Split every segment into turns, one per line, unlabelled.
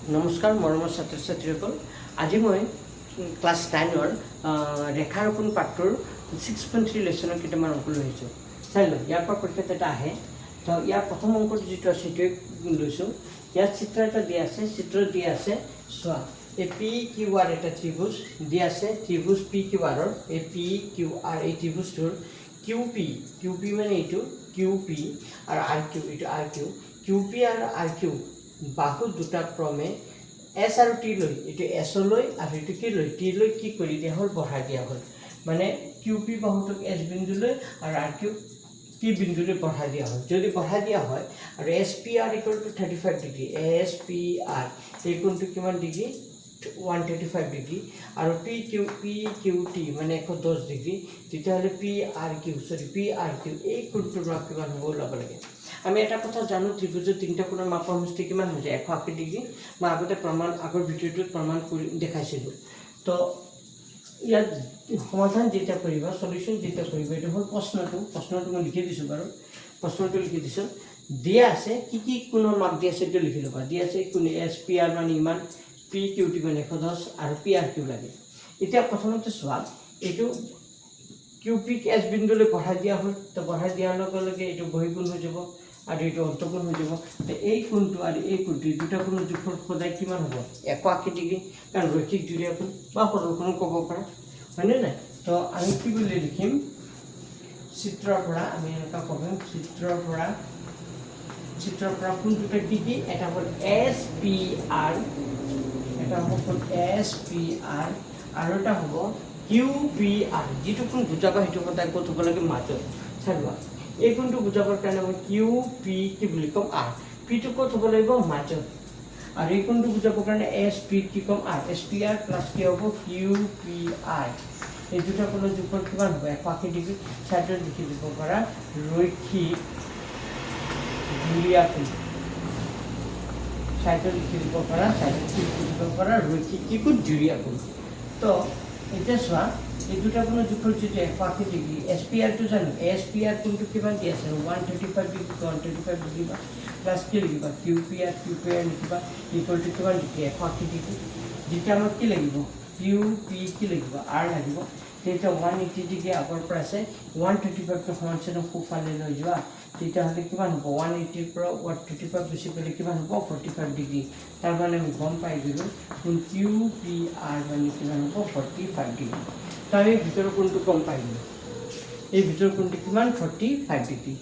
নমস্কাৰ মৰমৰ ছাত্ৰ ছাত্ৰীসকল। আজি মই ক্লাছ 9ৰ ৰেখাৰোপণ পাঠটোৰ 6.3 লেচনৰ কেইটামান অংক লৈ আহিছোঁ। চাই লওঁ ইয়াৰ পৰা পৰীক্ষাত এটা আহে। তো ইয়াৰ প্ৰথম অংকটো যিটো আছে সেইটোৱে লৈছোঁ। ইয়াত চিত্ৰ এটা দিয়া আছে, চিত্ৰ দিয়া আছে চোৱা। এই পি কিউ আৰ এটা ত্ৰিভুজ দিয়া আছে, ত্ৰিভুজ পি কিউ আৰৰ এই পি কিউ আৰ এই ত্ৰিভুজটোৰ কিউ পি মানে এইটো কিউ পি আৰু আৰ কিউ এইটো আৰ কিউ পি আৰু আৰ কিউ বাহু দুটা ক্ৰমে এছ আৰু টি লৈ এইটো এছলৈ আৰু এইটো কি লৈ টি লৈ কি কৰি দিয়া হ'ল বঢ়াই দিয়া হ'ল। মানে কিউ পি বাহুটোক এছ বিন্দুলৈ আৰু আৰ কিউ টি বিন্দুলৈ বঢ়াই দিয়া হ'ল। যদি বঢ়াই দিয়া হয় আৰু S P R equal two 35 degree, S P R এই কোণটো কিমান ডিগ্ৰী 135 ডিগ্ৰী আৰু পি কিউ টি মানে 110 ডিগ্ৰী, তেতিয়াহ'লে পি আৰ কিউ এই কোণটোৰ মাপ কিমান হ'ব ওলাব লাগে। আমি এটা কথা জানো, ত্ৰিভুজৰ তিনিটা কোণৰ মাপৰ সমষ্টি কিমান হৈ যায় 180 ডিগ্ৰী। মই আগতে আগৰ ভিডিঅ'টোত প্ৰমাণ কৰি দেখাইছিলোঁ। তো ইয়াত সমাধান যেতিয়া কৰিবা, সলিউশ্যন যেতিয়া কৰিবা, এইটো হ'ল প্ৰশ্নটো মই লিখি দিছোঁ বাৰু। প্ৰশ্নটো লিখি দিছোঁ, দিয়া আছে কি কোণৰ মাপ দিয়া আছে এইটো লিখি ল'বা। দিয়া আছে কোণ এছ পি আৰ মানে ইমান, পি কিউ টি মানে 110 আৰু পি আৰ কিউ লাগে। এতিয়া প্ৰথমতে চোৱা, এইটো কিউ পিক এছ বিন্দুলৈ বঢ়াই দিয়া হ'ল। তো বঢ়াই দিয়াৰ লগে লগে এইটো বহিকোণ হৈ যাব আৰু এইটো অন্তকোণ হৈ যাব। তো এই কোণটো আৰু এই কোণটো দুটা কোণৰ যোগফল সদায় কিমান হ'ব 180 ডিগ্ৰী, কাৰণ ৰৈখিক জুলীয়া কোণ বা সৰলকোণো ক'ব পাৰা, হয়নে নাই? তো আমি কি বুলি লিখিম, চিত্ৰৰ পৰা আমি এনেকুৱা ক'ম, চিত্ৰৰ পৰা কোণটোতে কি এটা হ'ল এছ পি আৰ, এটা হ'ব এছ পি আৰ আৰু এটা হ'ব কিউ পি আৰ। যিটো কোণ বুজাবা সেইটো সদায় ক'ত হ'ব লাগে মাজত। চাই লোৱা, এই কোণটো বুজাবৰ কাৰণে মই কিউ পি কি বুলি ক'ম আৰ, পিটো ক'ত হ'ব লাগিব মাজত, আৰু এই কোণটো বুজাবৰ কাৰণে এছ পি কি ক'ম R, S P R plus কি হ'ব কিউ পি আৰ। এই দুটা কোণৰ যোগফল কিমান হ'ব 180 ডিগ্ৰী। চাইডত লিখি দিব পাৰা ৰৈখিক জুলীয়া কোণ, চাইডত লিখি দিব পাৰা, ৰৈখিক কি কোণ জুলীয়া কোণ। তো এতিয়া চোৱা, এই দুটা কোণৰ যোগফল যিটো 180 ডিগ্ৰী, এছ পি আৰটো জানো, এছ পি আৰ কোণটো কিমান দি আছে 135 ডিগ্ৰী, 135 লিখিবা প্লাছ কি লিখিবা কিউ পি আৰ লিখিবা ইকুৱেল টু কিমান ডিগ্ৰী 180 ডিগ্ৰী। যেতিয়া আমাক কি লাগিব কিউ পি কি লাগিব আৰ লাগিব, তেতিয়া 180 ডিগ্ৰী আগৰ পৰা আছে 135টো সমান্তৰাল সোঁফালে লৈ যোৱা, তেতিয়াহ'লে কিমান হ'ব 180ৰ পৰা 135 বেছি পেলাই কিমান হ'ব 45 ডিগ্ৰী। তাৰ মানে আমি গম পাই গ'লোঁ কোন কিউ পি আৰ মানে কিমান হ'ব 45 ডিগ্ৰী। তো আমি ভিতৰৰ কোণটো গম পাই গ'লোঁ, এই ভিতৰৰ কোণটো কিমান 45 ডিগ্ৰী।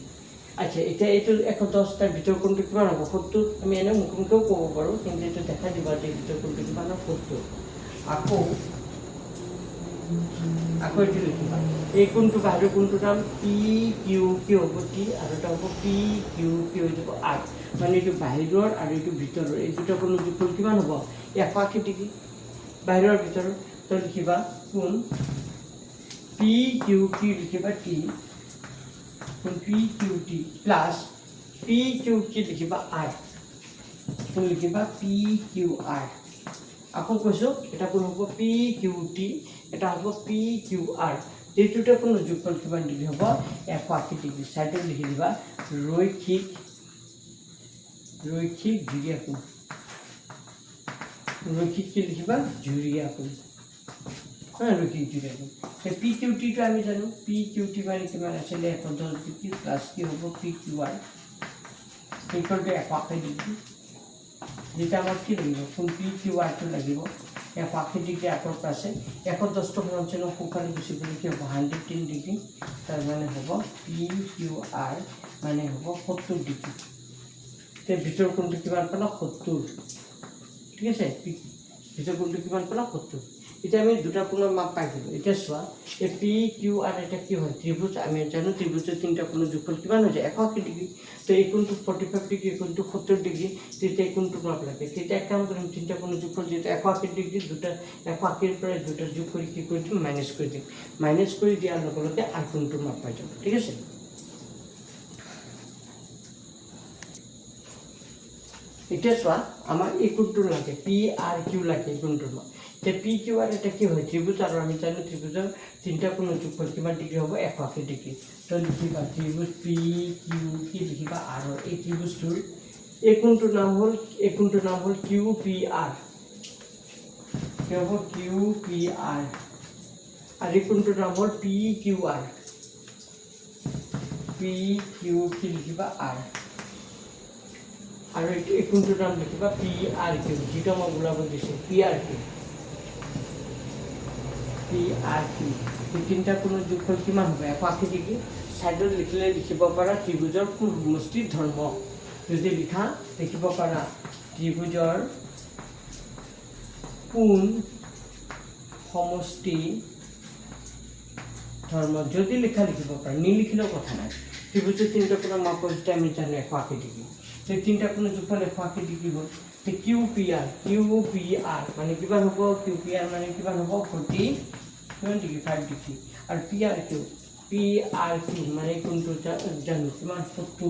আচ্ছা, এতিয়া এইটো 110, তাৰ ভিতৰৰ কোণটো কিমান হ'ব 70। আমি এনেও মুখমুখিও ক'ব পাৰোঁ, কিন্তু এইটো দেখাই দিবা যে ভিতৰৰ কোণটো কিমান হ'ব 70। আকৌ এইটো লিখিবা, এই কোণটো বাহিৰৰ কোণটোৰ নাম পি কিউ কি হ'ব টি আৰু এটা হ'ব পি কিউ কি হৈ যাব আৰ। মানে এইটো বাহিৰৰ আৰু এইটো ভিতৰৰ এই দুটা কোণৰ যোগফল কিমান হ'ব 180 ডিগ্ৰী বাহিৰৰ ভিতৰৰ। তো লিখিবা কোণ পি কিউ কি লিখিবা টি, কোণ P Q T plus P Q কি লিখিবা আৰ, কোণ লিখিবা পি কিউ আৰ। আকৌ কৈছোঁ এটা কোণ হ'ব পি কিউ টি, এটা হ'ব পি কিউ আৰ। এই দুটা কোণৰ যোগফল কিমান ডিগ্ৰী হ'ব 180 ডিগ্ৰী। চাইডত লিখি দিবা ৰৈখিক জুলীয়া কোণ, ৰৈখিক কি লিখিবা জুলীয়া কোণ, ৰৈখিক জুলীয়া কোণ। পি কিউ টিটো আমি জানো, পি কিউ টি মানে কিমান আছিলে 110 ডিগ্ৰী প্লাছ কি হ'ব P Q R equal to 180 degree. যেতিয়া আমাক কি লাগিব কোণ পি কিউ আৰটো লাগিব 180 ডিগ্ৰী আগৰ পৰা আছে, 110টো সমান্তৰাল সোঁফালে গুচি গ'লে কি হ'ব 110 ডিগ্ৰী। তাৰ মানে হ'ব পি কিউ আৰ মানে হ'ব 70 ডিগ্ৰী। এতিয়া ভিতৰৰ কোণটো কিমান পালা 70, ঠিক আছে, ভিতৰৰ কোণটো কিমান পালা 70। এতিয়া আমি দুটা কোণৰ মাপ পাই গ'লোঁ। এতিয়া চোৱা, এই পি কিউ আৰ এটা কি হয় ত্ৰিভুজ, আমি জানো ত্ৰিভুজৰ তিনিটা কোণৰ যোগফল কিমান হৈ যায় 180 ডিগ্ৰী। তো এই কোণটো 45 ডিগ্ৰী, এই কোণটো 70 ডিগ্ৰী, তেতিয়া এই কোণটো মাপ লাগে। তেতিয়া এক কাম কৰিম, তিনিটা কোণৰ যোগফল যিহেতু 180 ডিগ্ৰী, দুটা 180ৰ পৰা দুটা যোগ কৰি কি কৰি দিম মাইনাছ কৰি দিম। মাইনাছ কৰি দিয়াৰ লগে লগে আৰ কোণটোৰ মাপ পাই যাম, ঠিক আছে। এতিয়া চোৱা, আমাৰ এই কোণটো লাগে পি আৰ কিউ লাগে, এই কোণটোৰ মাপ। এতিয়া পি কিউ আৰ এটা কি হয় ত্ৰিভুজ, আৰু আমি জানো ত্ৰিভুজৰ তিনিটা কোণৰ যোগফল কিমান ডিগ্ৰী হ'ব 180 ডিগ্ৰী। তো লিখিবা ত্ৰিভুজ পি কিউ কি লিখিবা আৰৰ, এই ত্ৰিভুজটোৰ এই কোণটোৰ নাম হ'ল QPR, কি হ'ব QPR, আৰু এই কোণটোৰ নাম হ'ল PQR, PQ কি লিখিবা R, আৰু এই কোণটোৰ নাম লিখিবা PRQ, যিটো মই ওলাব দিছোঁ PRQ, PRQ। এই তিনিটা কোণৰ যোগফল কিমান হ'ব? 180 ডিগ্ৰী। ছাইডত লিখিলে লিখিব পাৰা ত্ৰিভুজৰ কোণ সমষ্টিৰ ধৰ্ম, যদি লিখিব পাৰা ত্ৰিভুজৰ কোণ সমষ্টি ধৰ্ম, যদি লিখিব পাৰা, নিলিখিলেও কথা নাই। ত্ৰিভুজৰ তিনিটা কোণৰ মাপ হৈছে আমি জানো 180 ডিগ্ৰী। সেই তিনিটা কোণৰ যোগফল 180 ডিগ্ৰী হ'ল। QPR মানে কিমান হ'ব? QPR মানে কিমান হ'ব? 45 ডিগ্ৰী। আৰু PRQ মানে কোনটো জানো কিমান? 70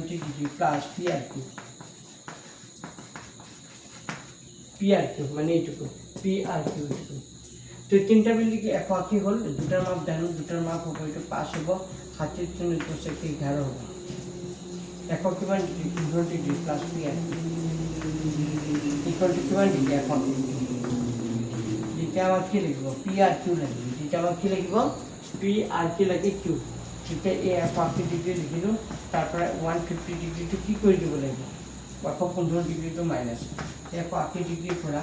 ডিগ্ৰী প্লাছ PRQ মানে এইটুকু PRQ এইটুকু। তো তিনিটা মিলি কি 180 হ'ল। দুটাৰ মাপ জানো, দুটাৰ মাপ হ'ব, এইটো 5 হ'ব, 70 11 হ'ব। 100 কিমান degree? 15 degree plus PRQ equal to কিমান ডিগ্ৰী? 180 ডিগ্ৰী। যেতিয়া আমাক কি লাগিব? PRQ লাগিব। যেতিয়া আমাক কি লাগিব? PRQ লাগে Q। তেতিয়া এই 180 ডিগ্ৰী লিখিলোঁ, তাৰপৰা 150 ডিগ্ৰীটো কি কৰি দিব লাগিব? 115 ডিগ্ৰীটো মাইনাছ। 180 ডিগ্ৰীৰ পৰা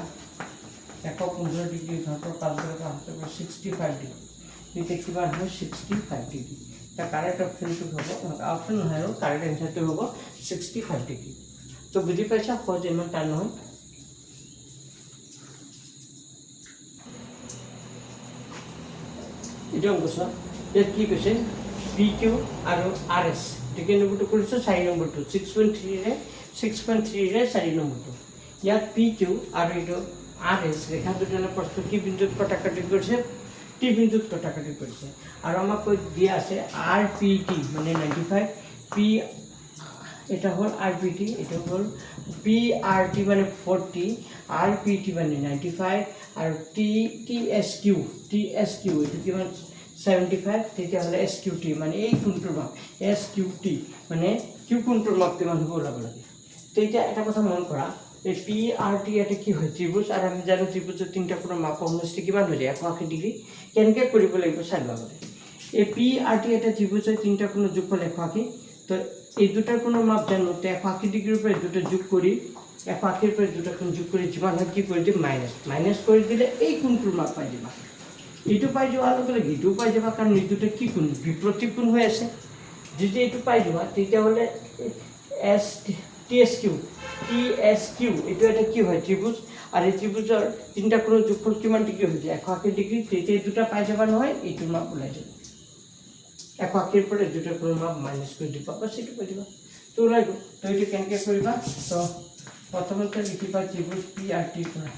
115 ডিগ্ৰী 65 ডিগ্ৰী, তেতিয়া কিমান হয়? 65 ডিগ্ৰী। তাৰ কাৰেক্ট অপশ্যনটো হ'ব, অপশ্যন নহয় আৰু কাৰেক্ট এনচাৰটো হ'ব 65 ডিগ্ৰী। তো বুজি পাইছা? সহজ, ইমান টান নহয়। এইটো অংক চোৱা, ইয়াত কি কৈছে? PQ আৰু RS, টিকেট নম্বৰটো কৰিছোঁ 4 নম্বৰটো, 6.3ৰে 4 নম্বৰটো। ইয়াত PQ আৰু এইটো RS ৰেখা দুটাৰ প্ৰস্থ কি বিন্দুত কটাকটি কৰিছে? T বিন্দুত কটাকটি কৰিছে। আৰু আমাক কৈ দিয়া আছে RPT মানে 95, এটা হ'ল RPT, এইটো হ'ল PRT মানে 40, RPT মানে 95, আৰু TSQ এইটো কিমান? 75। তেতিয়াহ'লে SQT মানে এই কোণটোৰ মাপ, SQT মানে Q কোণটোৰ মাপ কিমান হ'ব ওলাব লাগে। তেতিয়া এটা কথা মন কৰা, এই PRT এটা কি হয়? ত্ৰিভুজ, আৰু আমি জানো ত্ৰিভুজৰ তিনিটা কোণৰ মাপৰ সমষ্টি কিমান হৈ যায়? 180 ডিগ্ৰী। কেনেকৈ কৰিব লাগিব চাই লোৱা আগতে। এই PRT এটা ত্ৰিভুজৰ তিনিটা কোণৰ যোগফল 180। তো এই দুটা কোণৰ মাপ জানো, 180 ডিগ্ৰীৰ পৰা দুটা যোগ কৰি 180ৰ পৰা দুটা কোণ যোগ কৰি যিমান হয় কি কৰি দিম? মাইনাছ কৰি দিলে এই কোণটোৰ মাপ পাই যাবা। এইটো পাই যোৱাৰ লগে লগে এইটোও পাই যাবা, কাৰণ এই দুটা কি কোণ? বিপৰীত কোণ হৈ আছে। যদি এইটো পাই যোৱা তেতিয়াহ'লে TSQ এইটো এটা কি হয়? ত্ৰিভুজ, আৰু এই ত্ৰিভুজৰ তিনিটা কোণৰ যোগফল কিমান ডিগ্ৰী হৈ যায়? 180 ডিগ্ৰী। তেতিয়া দুটা পাই যাবা নহয়, এইটোৰ মাপ ওলাই যাব। 180ৰ পৰা দুটা কোণৰ মাপ মাইনাছ কৰি দিবা, বাছ এইটো কৰি দিবা, তো ওলাই গ'ল। তো এইটো কেনেকৈ কৰিবা? তো প্ৰথমতে লিখিবা ত্ৰিভুজ PRTৰ পৰা,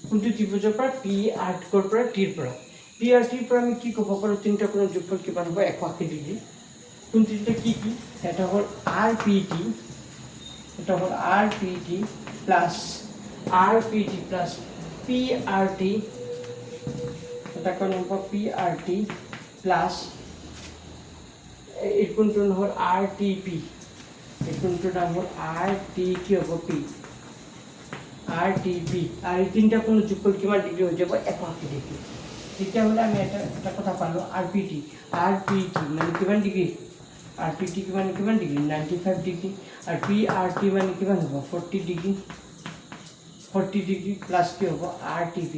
কোনটো ত্ৰিভুজৰ পৰা? PRTৰ পৰা, Tৰ পৰা। PRTৰ পৰা আমি কি ক'ব পাৰোঁ? তিনিটা কোণৰ যোগফল কিমান হ'ব? 180 ডিগ্ৰী। কোন তিনিটা কি? এটা হ'ল RPT, এটা হ'ল RPT প্লাছ PRT, এটা কোণ হ'ব PRT প্লাছ এই কোণটোৰ নাম হ'ল RTP, এই কোণটোৰ নাম হ'ল RT কি হ'ব? P, RTP। আৰু এই তিনিটা কোণৰ যোগফল কিমান ডিগ্ৰী হৈ যাব? 180 ডিগ্ৰী। তেতিয়াহ'লে আমি এটা কথা পালোঁ, RPT মানে কিমান ডিগ্ৰী? RPT কিমান ডিগ্ৰী? 95 ডিগ্ৰী। আৰু PRT মানে কিমান হ'ব? 40 ডিগ্ৰী। 40 ডিগ্ৰী প্লাছ কি হ'ব? RTP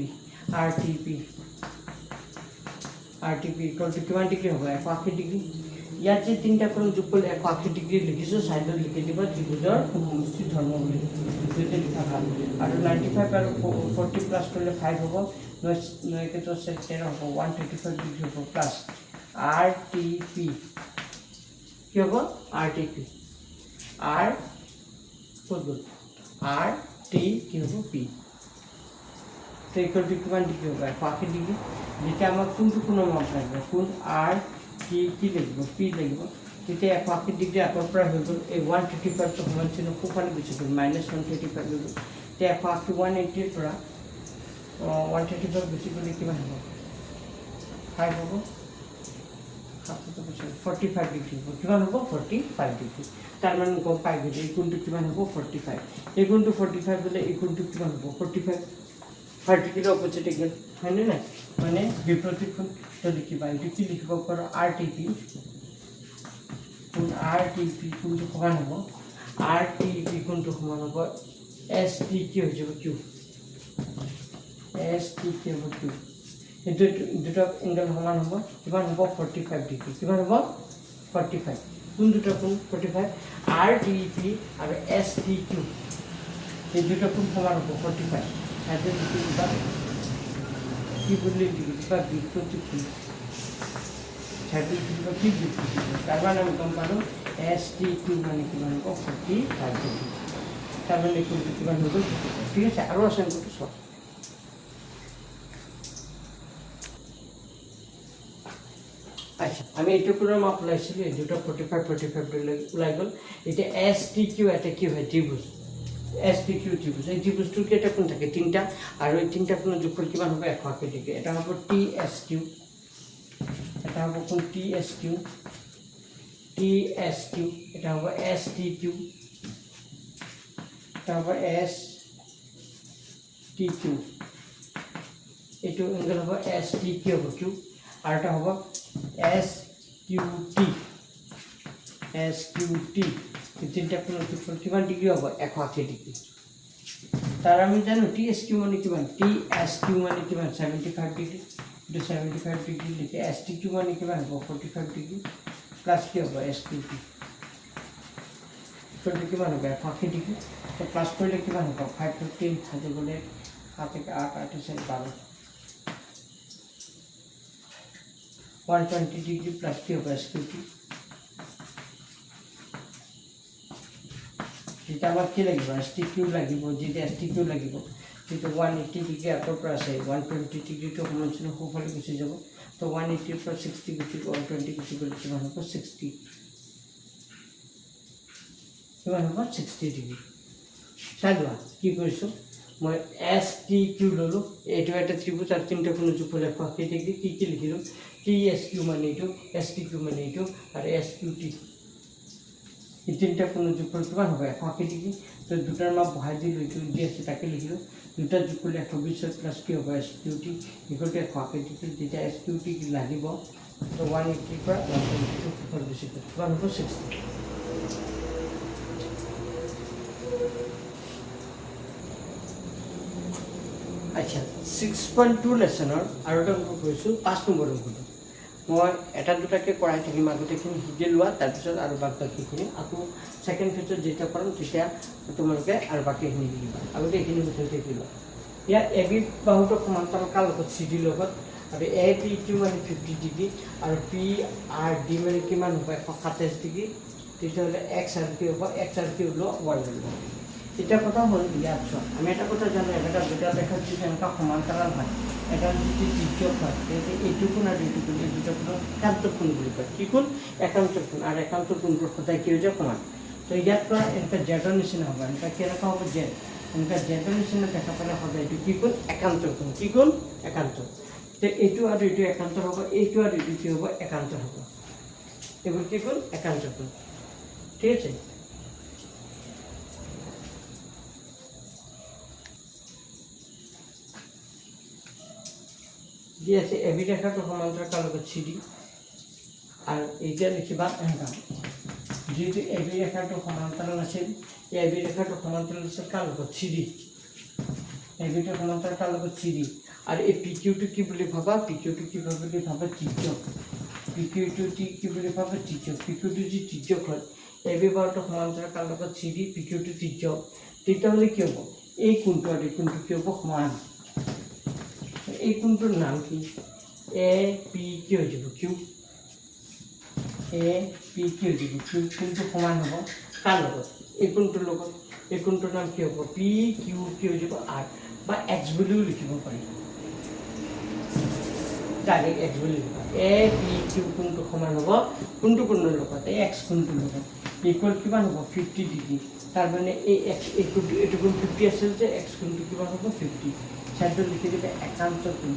ইকুৱেল টু কিমান ডিগ্ৰী হ'ব? 180 ডিগ্ৰী। ইয়াত যে তিনিটা কোণৰ যোগফল 180 ডিগ্ৰী লিখিছোঁ, ছাইডত লিখি দিব ত্ৰিভুজৰ সমষ্টিৰ ধৰ্ম বুলি, যদি লিখা ভাল। আৰু 95 আৰু 40 প্লাছ কৰিলে 5 হ'ব, 9 × 13 হ'ব, 135 ডিগ্ৰী হ'ব, প্লাছ RTP কি হ'ব? RTP ক'ত গ'ল? RT কি হ'ব? P। তো ইকুৱেল টু কিমান ডিগ্ৰী হ'ব? 180 ডিগ্ৰী। যেতিয়া আমাক কোনটো কোণৰ মাপ লাগিব? কোণ RT কি লাগিব? P লাগিব। তেতিয়া 180 ডিগ্ৰী আগৰ পৰা হৈ গ'ল, এই 135টো সমান চিহ্ন সোঁফালে গুচি গ'ল, -135 হৈ গ'ল। এতিয়া 180 180ৰ পৰা 135 গুচি গ'লে কিমান হ'ব? 5 হ'ব। 45 ডিগ্ৰী হ'ব কিমান হ'ব 45 ডিগ্ৰী তাৰ মানে গম পাই গ'লো এই কোণটো কিমান হ'ব 45 এই কোণটো 45 হ'লে এই কোণটো কিমান হ'ব 45 ভাৰ্টিকেল অপজিট এংগল হয়নে নাই মানে বিপৰীত কোণ তো লিখিবা এইটো কি লিখিব পাৰোঁ RTP কোণ RTP কোণটো সমান হ'ব RTP কোণটো সমান হ'ব STQ হৈ যাব Q STQ হ'ব Q এইটো দুটা এংগল সমান হ'ব কিমান হ'ব 45 ডিগ্ৰী কিমান হ'ব 45 কোন দুটা কোণ 45 RTP আৰু STQ এই দুটা কোণ সমান হ'ব 45 তাতে দুটা কি বুলি লিখিবা বিপৰীত কোণ ছাইডে লিখিবা কি বিপৰীত তাৰ মানে আমি গম পালোঁ STQ মানে কিমান হ'ব 45 ডিগ্ৰী তাৰ মানে কোণটো কিমান হ'ব ঠিক আছে আৰু আছে কোণটো চোৱা আচ্ছা আমি এইটো কোণৰ মাপ ওলাইছিলোঁ এই দুটা 45 ওলাই গ'ল এতিয়া STQ এটা কি হয় ত্ৰিভুজ STQ ত্ৰিভুজ এই ত্ৰিভুজটোৰ কেইটা কোণ থাকে তিনিটা আৰু এই তিনিটা কোণৰ যোগফল কিমান হ'ব 180 ডিগ্ৰী এটা হ'ব TSQ এটা হ'ব কোণ TSQ এটা হ'ব STQ এটা হ'ব STQ এইটো এংগল হ'ব STQ হ'ব Q আৰু এটা হ'ব SQT এই তিনিটা কোণৰ যোগফল কিমান ডিগ্ৰী হ'ব 180 ডিগ্ৰী তাৰ আমি জানো TSQ মানে কিমান TSQ মানে কিমান 75 ডিগ্ৰী এইটো 75 ডিগ্ৰী লিখে STQ মানে কিমান হ'ব 45 ডিগ্ৰী প্লাছ কি হ'ব SQT ইকুৱেলটো কিমান হ'ব 180 ডিগ্ৰী তো প্লাছ কৰিলে কিমান হ'ব 515 হাতে গ'লে 7 8 8 12 120 ডিগ্ৰী প্লাছ কি হ'ব SQT যেতিয়া আমাক কি লাগিব STQ লাগিব যেতিয়া STQ লাগিব কিন্তু 180 ডিগ্ৰী আগৰ পৰা আছে 120 ডিগ্ৰীটো সমান্তৰাল সোঁফালে গুচি যাব তো 180 পৰা 60 গুচি 120 গুচি গ'লে কিমান হ'ব 60 কিমান হ'ব 60 ডিগ্ৰী চাই লোৱা কি কৰিছোঁ মই STQ ল'লোঁ এইটো এটা ত্ৰিভুজ আৰু তিনিটা কোণৰ যোগফল 180 ডিগ্ৰী কি লিখিলোঁ TSQ মানে এইটো STQ মানে এইটো আৰু SQT এই তিনিটা কোণৰ যোগফল কিমান হ'ব 180 ডিগ্ৰী তো দুটাৰ মাপ বহাই দিলোঁ এইটো যি আছে তাকে লিখিলোঁ দুটা যোগফল 120 প্লাছ কি হ'ব SQT ইকুৱেলটো 180 ডিগ্ৰী যেতিয়া SQT লাগিব তো 180 পৰা 120 বেছি কিমান হ'ব 60 আচ্ছা 6.2 লেচনৰ আৰু এটা অংক কৰিছোঁ 5 নম্বৰ অংকটো মই এটা দুটাকৈ কৰাই থাকিম আগতেখিনি শিকি লোৱা তাৰপিছত আৰু বাকীখিনি আকৌ ছেকেণ্ড ফেজত যেতিয়া কৰাম তেতিয়া তোমালোকে আৰু বাকীখিনি শিকিবা আগতে এইখিনি মুঠতে শিকি লোৱা ইয়াত AB বাহুটো সমান্তৰাল কাৰ লগত CD লগত আৰু APQ মানে 50 ডিগ্ৰী আৰু PRD মানে কিমান হ'ব 127 ডিগ্ৰী তেতিয়াহ'লে X আৰু কি হ'ব X আৰু কি ওলোৱা Y ওলোৱা এটা কথা হ'ল ইয়াত চোৱা আমি এটা কথা জানো এটা দুটা ৰেখা যদি এনেকুৱা সমান্তৰাল হয় এটা যদি তিৰ্যক হয় তেতিয়া এইটো কোণ আৰু এইটো কোণ এই দুটা কোণক একান্ত কোণ বুলি কয় কি কোণ একান্ত কোণ আৰু একান্ত কোণবোৰ সদায় কি হৈ যায় সমান তো ইয়াৰ পৰা এনেকুৱা জেডৰ নিচিনা হ'ব এনেকুৱা কেনেকুৱা হ'ব জেড এনেকুৱা জেডৰ নিচিনা দেখা পালে সদায় এইটো কি কোণ একান্ত কোণ কি কোণ একান্ত তো এইটো আৰু এইটো একান্ত হ'ব এইটো আৰু এইটো কি হ'ব একান্ত হ'ব এইবোৰ কি কোণ একান্ত কোণ ঠিক আছে দি আছে AB ৰেখাটো সমান্তৰাল কাৰ লগত CD আৰু এতিয়া লিখিবা এনেকুৱা যিহেতু AB ৰেখাটো সমান্তৰাল আছিল এই AB ৰেখাটো সমান্তৰাল আছিল কাৰ লগত CD ABটো সমান্তৰাল কাৰ লগত CD আৰু এই PQটো কি বুলি ভাবা PQটো কি বুলি ভাবা তিৰ্যক PQটো কি বুলি ভাবা তিৰ্যক PQটো যি তিৰ্যক হয় AB বাহুটো সমান্তৰাল কাৰ লগত CD PQটো তিৰ্যক তেতিয়াহ'লে কি হ'ব এই কোণটো আৰু এই কোণটো কি হ'ব সমান এই কোণটোৰ নাম কি APQ হৈ যাব Q APQ হৈ যাব Q কোণটো সমান হ'ব কাৰ লগত এই কোণটোৰ লগত এই কোণটোৰ নাম কি হ'ব PQ কি হৈ যাব R বা X বুলিও লিখিব পাৰি ডাইৰেক্ট X বুলি লিখিবা APQ কোণটো সমান হ'ব কোনটো কোণৰ লগত এই X কোণটোৰ লগত ইকুৱেল কিমান হ'ব 50 ডিগ্ৰী তাৰ মানে এই X এইটো কোণ 50 আছিল যে X কোণটো কিমান হ'ব 50 ছাইডত লিখি দিবা একান্ত কোণ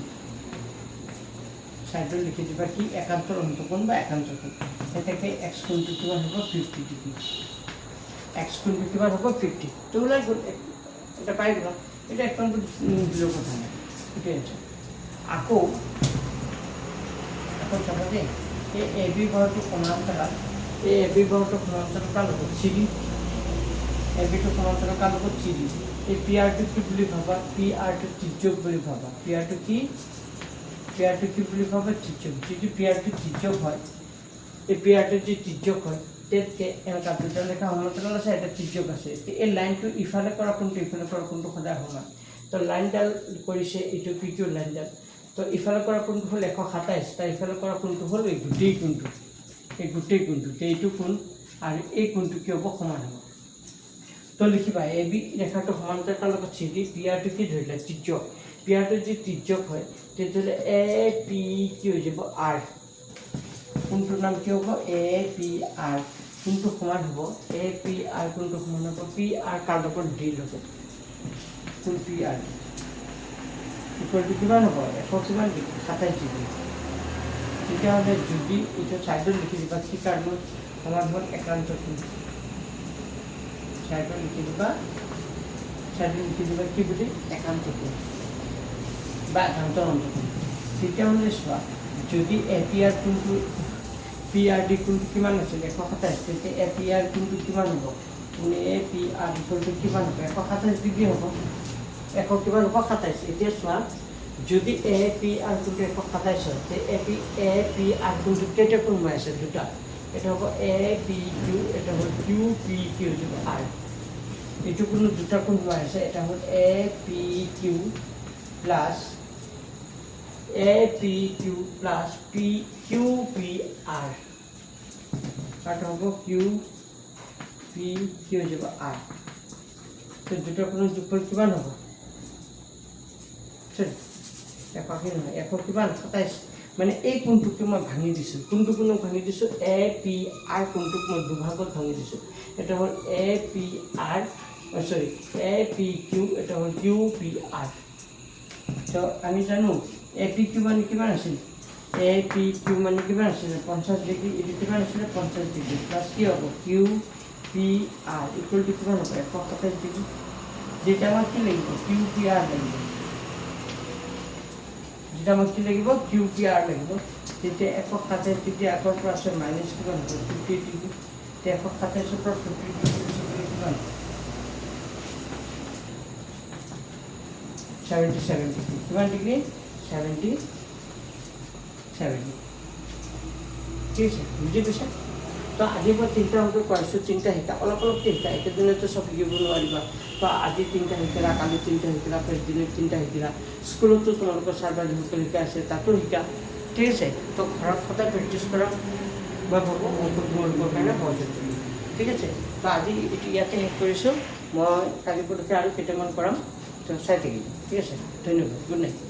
সাইডত লিখি দিবা কি একান্তৰ অন্তকোণ বা একান্ত কোণ এটাকে এক্স কোণটো কিমান হ'ব 50 ডিগ্ৰী এক্স কোণটো কিমান হ'ব 50 তো ওলাই গ'ল এটা পাই গ'লা এটা একদম দিলেও কথা নাই এইটোৱে এনচাৰ আকৌ চাবা দেই এই এ বি বাহুটো সমান্তৰাল এই এ বি বাহুটো সমান্তৰাল কাৰ লগত চিডি এ বিটো সমান্তৰাল কাৰ লগত চিডি এই পি আৰটো কি বুলি ভাবা পি আৰটো তিৰ্যক বুলি ভাবা পি আৰটো কি বুলি ভাবা তিৰ্যক যদি পি আৰটো তিৰ্যক হয় এই পি আৰটো যদি তিৰ্যক হয় তেতিয়া এনেকুৱা দুটা লেখা সমান্তৰাল আছে এটা তিৰ্যক আছে এই লাইনটো ইফালে কৰা কোণটো ইফালে কৰা কোণটো সদায় সমান তো লাইনডাল কৰিছে এইটো পি কিউ লাইনডাল তো ইফালে কৰা কোণটো হ'ল 127 তাৰ ইফালে কৰা কোণটো হ'ল এই গোটেই কোণটো এইটো কোণ আৰু এই কোণটো কি হ'ব সমান হ'ব তো লিখিবা এ বি ৰেখাটো সমান্তৰাল লগত চিডি পি আৰটো কি ধৰিলে তিৰ্যক পি আৰটো যদি তিৰ্যক হয় তেতিয়াহ'লে এ পি কি হৈ যাব আৰ কোণটোৰ নাম কি হ'ব এ পি আৰ কোণটো সমান হ'ব এ পি আৰ কোণটো সমান হ'ব পি আৰ কাৰ লগত ডি লগত কোণ পি আৰ ইকুৱেলটো কিমান হ'ব 100 কিমান ডিগ্ৰী 27 ডিগ্ৰী তেতিয়াহ'লে যদি এইটো চাইডত লিখি দিবা কি কাৰণ সমান হ'ল একান্ত কোণ চাইডত লিখি দিবা কি বুলি একান্ত কোণ বা একান্তৰ অন্তকোণ তেতিয়াহ'লে চোৱা যদি এ পি আৰ কোণটো পি আৰ ডি কোণটো কিমান আছিল 127 তেতিয়া এ পি আৰ কোণটো কিমান হ'ব এ পি আৰ কোণটো কিমান হ'ব 127 ডিগ্ৰী হ'ব কিমান হ'ব 27 এতিয়া চোৱা যদি এ পি আৰ কোণটো 127 হয় তে এ পি আৰ কোণটো কেইটা কোণ হৈ আছে দুটা এটা হ'ব এ পি কিউ এটা হ'ল কিউ পি কিউ যাব আৰ এইটো কোনো দুটা কোণ হৈ আছে এটা হ'ল A P Q plus A P Q plus P Q P R এটা হ'ব কিউ পি কিউ যাব আৰ তো দুটা কোণৰ যোগফল কিমান হ'ব এশী নহয় কিমান 27 মানে এই কোণটোকে মই ভাঙি দিছোঁ কোনটো কোণক ভাঙি দিছোঁ এ পি আৰ কোণটোক মই দুভাগত ভাঙি দিছোঁ এটা হ'ল এ পি আৰ সৰি এ পি কিউ এটা হ'ল কিউ পি আৰ তো আমি জানো এ পি কিউ মানে কিমান আছিল এ পি কিউ মানে কিমান আছিল 50 ডিগ্ৰী এইটো কিমান আছিল 50 ডিগ্ৰী প্লাছ কি হ'ব Q P R equal to কিমান হ'ব 127 ডিগ্ৰী যেটা আমাক কি লাগিব কিউ পি আৰ লাগিব যেটা আমাক কি লাগিব কিউ পি আৰ লাগিব তেতিয়া 127 ডিগ্ৰী আগৰ পৰা আছে মাইনাছ কিমান হ'ব 50 ডিগ্ৰী তে 127 পৰা 50 ডিগ্ৰী কিমান 77 ডিগ্ৰী কিমান ডিগ্ৰী 77 ঠিক আছে বুজি পাইছা তো আজিৰ পৰা 3টা অংক কৰিছোঁ 3টা শিকা অলপকৈ শিকা একেদিনতে চব শিকিব নোৱাৰিবা তো আজি 3টা শিকিলা কালি 3টা শিকিলা পিছদিনা 3টা শিকিলা স্কুলতো তোমালোকৰ ছাৰ বাইদেউসকলে শিকাই আছে তাতো শিকা ঠিক আছে তো ঘৰত সদায় প্ৰেক্টিছ কৰা মই ভাবোঁ অংক তোমালোকৰ কাৰণে সহজ হ'ব ঠিক আছে তো আজি এইটো ইয়াতে শেষ কৰিছোঁ মই কালি পৰহি আৰু কেইটামান কৰাম তো চাই থাকিম ঠিক আছে ধন্যবাদ গুড নাইট